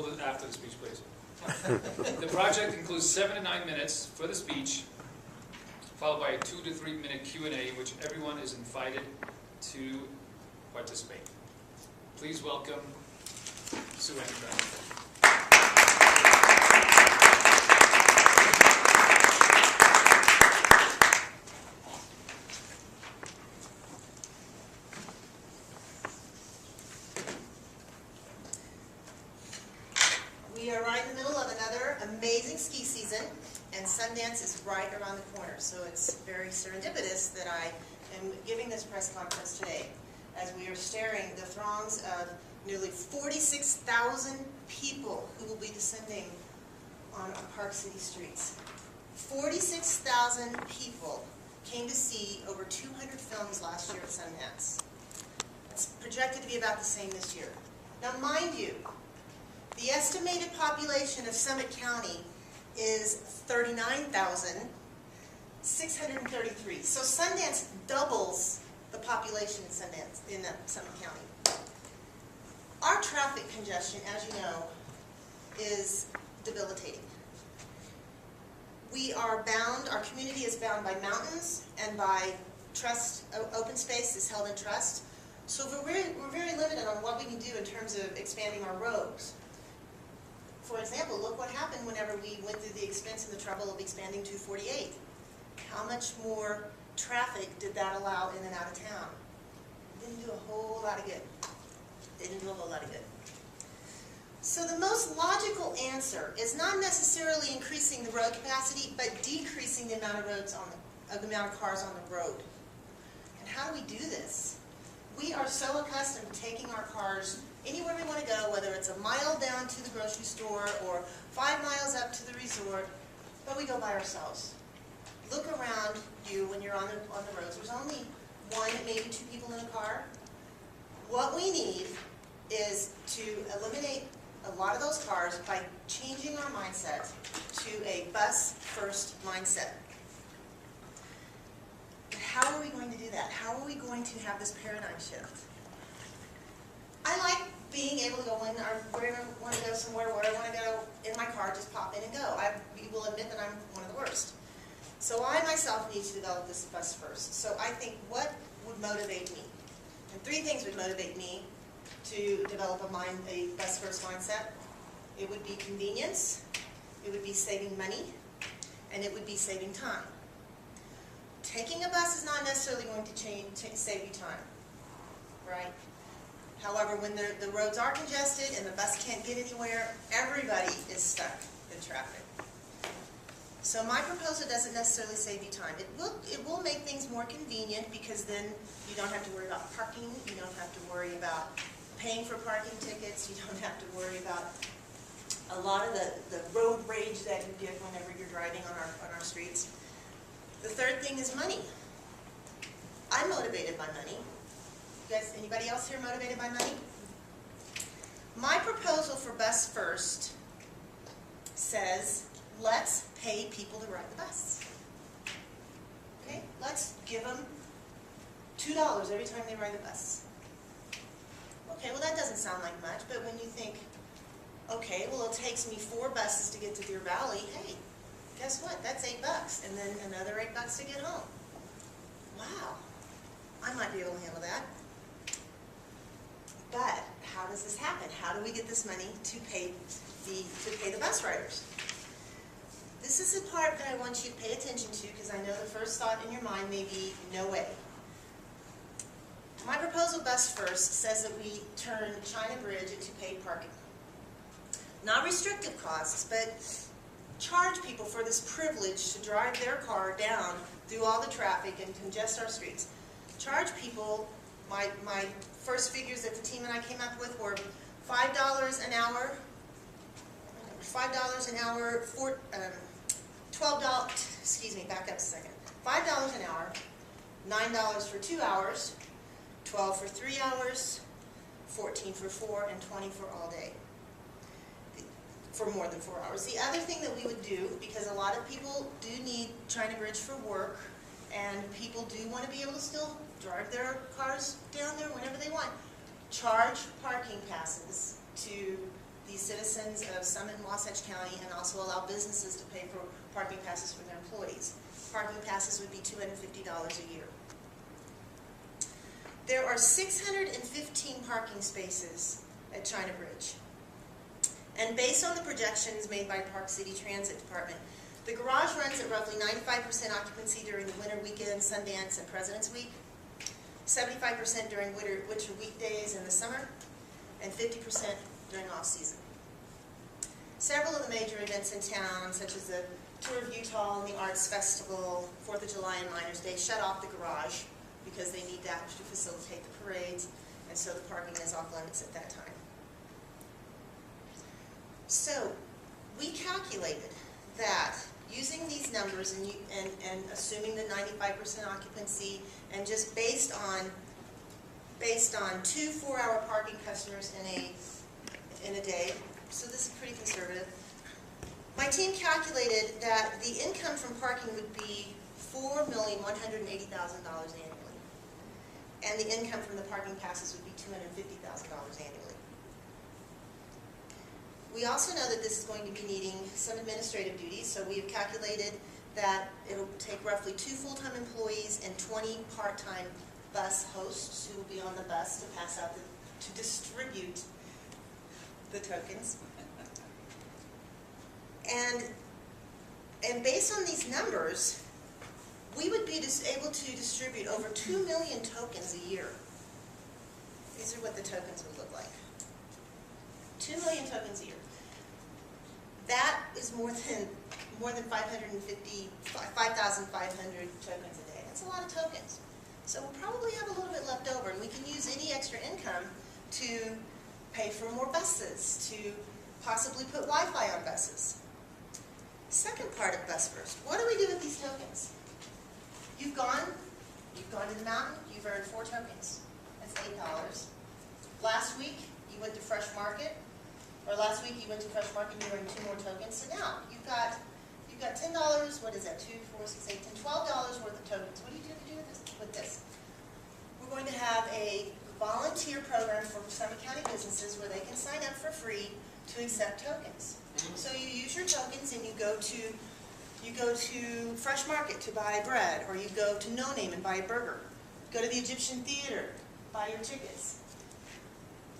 after the speech, please. The project includes 7 to 9 minutes for the speech, followed by a 2 to 3 minute Q&A in which everyone is invited to participate. Please welcome SueAnn. We are right in the middle of another amazing ski season, and Sundance is right around the corner, so it's very serendipitous that I am giving this press conference today as we are staring the throngs of nearly 46,000 people who will be descending on our Park City streets. 46,000 people came to see over 200 films last year at Sundance. It's projected to be about the same this year. Now, mind you, the estimated population of Summit County is 39,633. So Sundance doubles the population in Summit County. Our traffic congestion, as you know, is debilitating. We are bound, our community is bound by mountains and by trust, open space is held in trust. So we're very limited on what we can do in terms of expanding our roads. For example, look what happened whenever we went through the expense and the trouble of expanding 248. How much more traffic did that allow in and out of town? It didn't do a whole lot of good. It didn't do a whole lot of good. So the most logical answer is not necessarily increasing the road capacity, but decreasing the amount of cars on the road. And how do we do this? We are so accustomed to taking our cars anywhere we want to go, whether it's a mile down to the grocery store or 5 miles up to the resort, but we go by ourselves. Look around you when you're on the roads. There's only 1, maybe 2 people in a car. What we need is to eliminate a lot of those cars by changing our mindset to a bus-first mindset. But how are we going to do that? How are we going to have this paradigm shift? I like being able to go when I want to go somewhere, where I want to go in my car, just pop in and go. I will admit that I'm one of the worst. So I myself need to develop this bus first. So I think what would motivate me? And 3 things would motivate me to develop a bus first mindset. It would be convenience, it would be saving money, and it would be saving time. Taking a bus is not necessarily going to save you time, right? However, when the roads are congested and the bus can't get anywhere, everybody is stuck in traffic. So my proposal doesn't necessarily save you time. It will make things more convenient because then you don't have to worry about parking, you don't have to worry about paying for parking tickets, you don't have to worry about a lot of the road rage that you get whenever you're driving on our streets. The third thing is money. I'm motivated by money. You guys, anybody else here motivated by money? My proposal for Bus First says, let's pay people to ride the bus. Okay? Let's give them $2 every time they ride the bus. Okay, well that doesn't sound like much, but when you think, okay, well it takes me 4 buses to get to Deer Valley, hey, guess what? That's $8, and then another $8 to get home. Wow, I might be able to handle that. But how does this happen? How do we get this money to pay the bus riders? This is the part that I want you to pay attention to because I know the first thought in your mind may be, no way. My proposal, Bus First, says that we turn China Bridge into paid parking. Not restrictive costs, but charge people for this privilege to drive their car down through all the traffic and congest our streets. Charge people, my first figures that the team and I came up with were $5 an hour, $5 an hour, $12, excuse me, back up a second. $5 an hour, $9 for 2 hours, 12 for 3 hours, 14 for 4, and 20 for all day. For more than 4 hours. The other thing that we would do, because a lot of people do need China Bridge for work, and people do want to be able to still drive their cars down there whenever they want, charge parking passes to the citizens citizens of Summit and Wasatch County and also allow businesses to pay for parking passes for their employees. Parking passes would be $250 a year. There are 615 parking spaces at China Bridge. And based on the projections made by Park City Transit Department, the garage runs at roughly 95% occupancy during the winter weekend, Sundance, and President's Week, 75% during winter weekdays in the summer, and 50% during off-season. Several of the major events in town, such as the Tour of Utah and the Arts Festival, 4th of July and Miners' Day, shut off the garage because they need that to facilitate the parades, and so the parking is off limits at that time. So, we calculated that using these numbers and assuming the 95% occupancy, and just based on 2 4-hour parking customers in a day, so this is pretty conservative. My team calculated that the income from parking would be $4,180,000 annually, and the income from the parking passes would be $250,000 annually. We also know that this is going to be needing some administrative duties, so we have calculated that it will take roughly 2 full-time employees and 20 part-time bus hosts who will be on the bus to pass out, to distribute the tokens. And based on these numbers, we would be able to distribute over 2 million tokens a year. These are what the tokens would look like. 2 million tokens a year. That is more than 5,500 tokens a day. That's a lot of tokens. So we'll probably have a little bit left over, and we can use any extra income to pay for more buses, to possibly put Wi-Fi on buses. Second part of Bus First, what do we do with these tokens? You've gone to the mountain, you've earned 4 tokens. That's $8. Last week, you went to Fresh Market, or last week you went to Fresh Market and you earned 2 more tokens. So now, you've got $10, what is that, 2, 4, 6, 8, 10, $12 worth of tokens. What do you do with this? We're going to have a volunteer program for Summit County businesses where they can sign up for free to accept tokens. So you use your tokens and you go to Fresh Market to buy bread, or you go to No Name and buy a burger. Go to the Egyptian Theater, buy your tickets.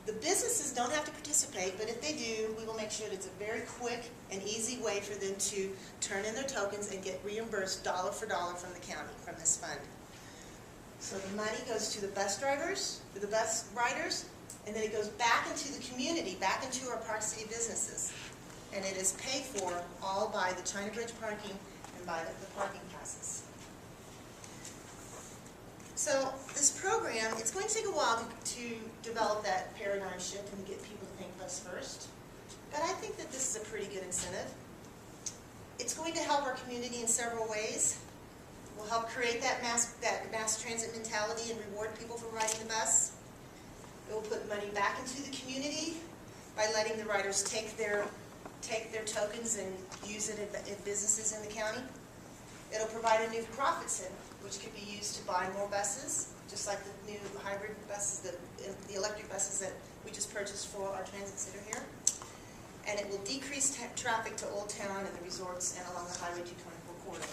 The businesses don't have to participate, but if they do, we will make sure that it's a very quick and easy way for them to turn in their tokens and get reimbursed dollar for dollar from the county, from this fund. So the money goes to the bus drivers, to the bus riders, and then it goes back into the community, back into our Park City businesses. And it is paid for all by the China Bridge parking and by the parking passes. So this program, it's going to take a while to develop that paradigm shift and get people to think Bus First. But I think that this is a pretty good incentive. It's going to help our community in several ways. We'll help create that mass transit mentality and reward people for riding the bus. It will put money back into the community by letting the riders take their tokens and use it at businesses in the county. It'll provide a new profit center, which could be used to buy more buses, just like the new hybrid buses, the electric buses that we just purchased for our transit center here. And it will decrease traffic to Old Town and the resorts and along the Highway 224 corridor.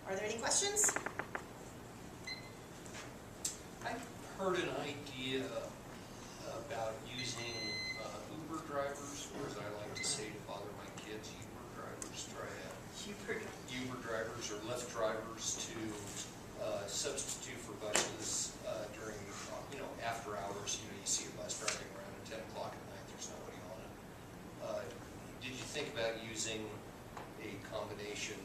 Are there any questions? I've heard an idea about using Uber drivers, or as I like to say to bother my kids, Uber drivers. Try Uber drivers or Lyft drivers to substitute for buses during, after hours. You see a bus driving around at 10 o'clock at night. There's nobody on it. Did you think about using a combination,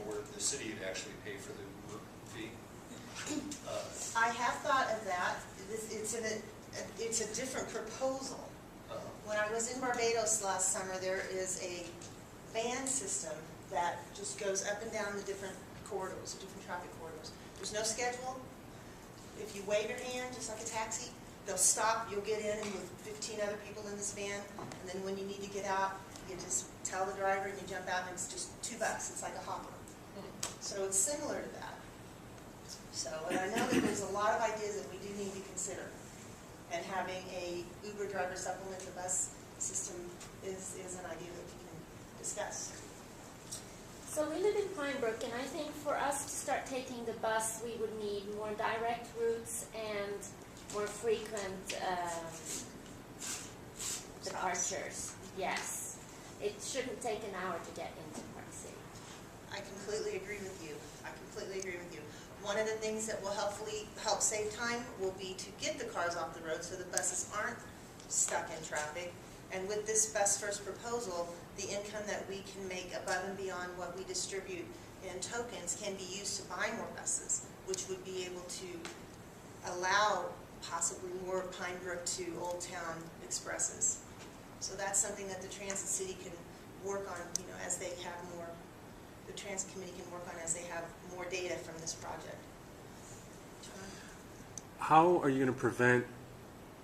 where the city would actually pay for the Uber fee? I have thought of that. It's a different proposal. When I was in Barbados last summer, there is a van system that just goes up and down the different corridors, the different traffic corridors. There's no schedule. If you wave your hand, just like a taxi, they'll stop, you'll get in with 15 other people in this van, and then when you need to get out, you just tell the driver and you jump out, and it's just $2. It's like a hopper. So it's similar to that. So, and I know that there's a lot of ideas that we do need to consider. And having a Uber driver supplement the bus system So we live in Pine Brook, and I think for us to start taking the bus, we would need more direct routes and more frequent departures. Yes. It shouldn't take an hour to get into Park City. I completely agree with you. I completely agree with you. One of the things that will help save time will be to get the cars off the road so the buses aren't stuck in traffic. And with this bus first proposal, the income that we can make above and beyond what we distribute in tokens can be used to buy more buses, which would be able to allow possibly more Pine Brook to Old Town expresses. So that's something that the Transit City can work on, you know, as they have more, the Transit Committee can work on as they have more data from this project. John? How are you going to prevent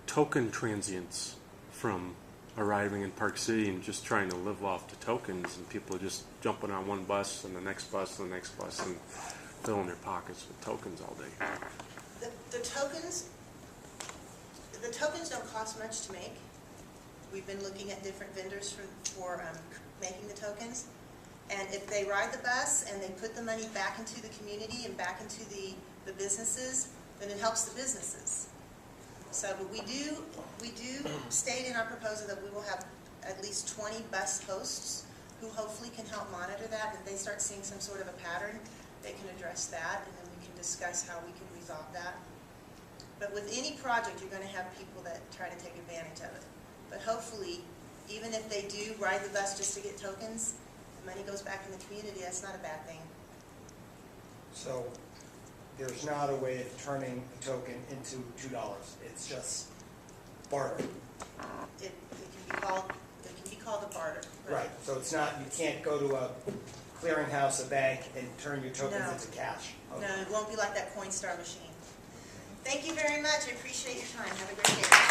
token transients from arriving in Park City and just trying to live off the tokens, and people are just jumping on one bus and the next bus and the next bus and filling their pockets with tokens all day? The tokens don't cost much to make. We've been looking at different vendors for making the tokens. And if they ride the bus and they put the money back into the community and back into the businesses, then it helps the businesses. So, but we do state in our proposal that we will have at least 20 bus hosts who hopefully can help monitor that. If they start seeing some sort of a pattern, they can address that, and then we can discuss how we can resolve that. But with any project, you're going to have people that try to take advantage of it. But hopefully, even if they do ride the bus just to get tokens, the money goes back in the community. That's not a bad thing. So there's not a way of turning a token into $2. It's just barter. It can be called a barter. Right. So it's not, you can't go to a clearinghouse, a bank, and turn your tokens into cash. Okay. No, it won't be like that Coinstar machine. Thank you very much. I appreciate your time. Have a great day.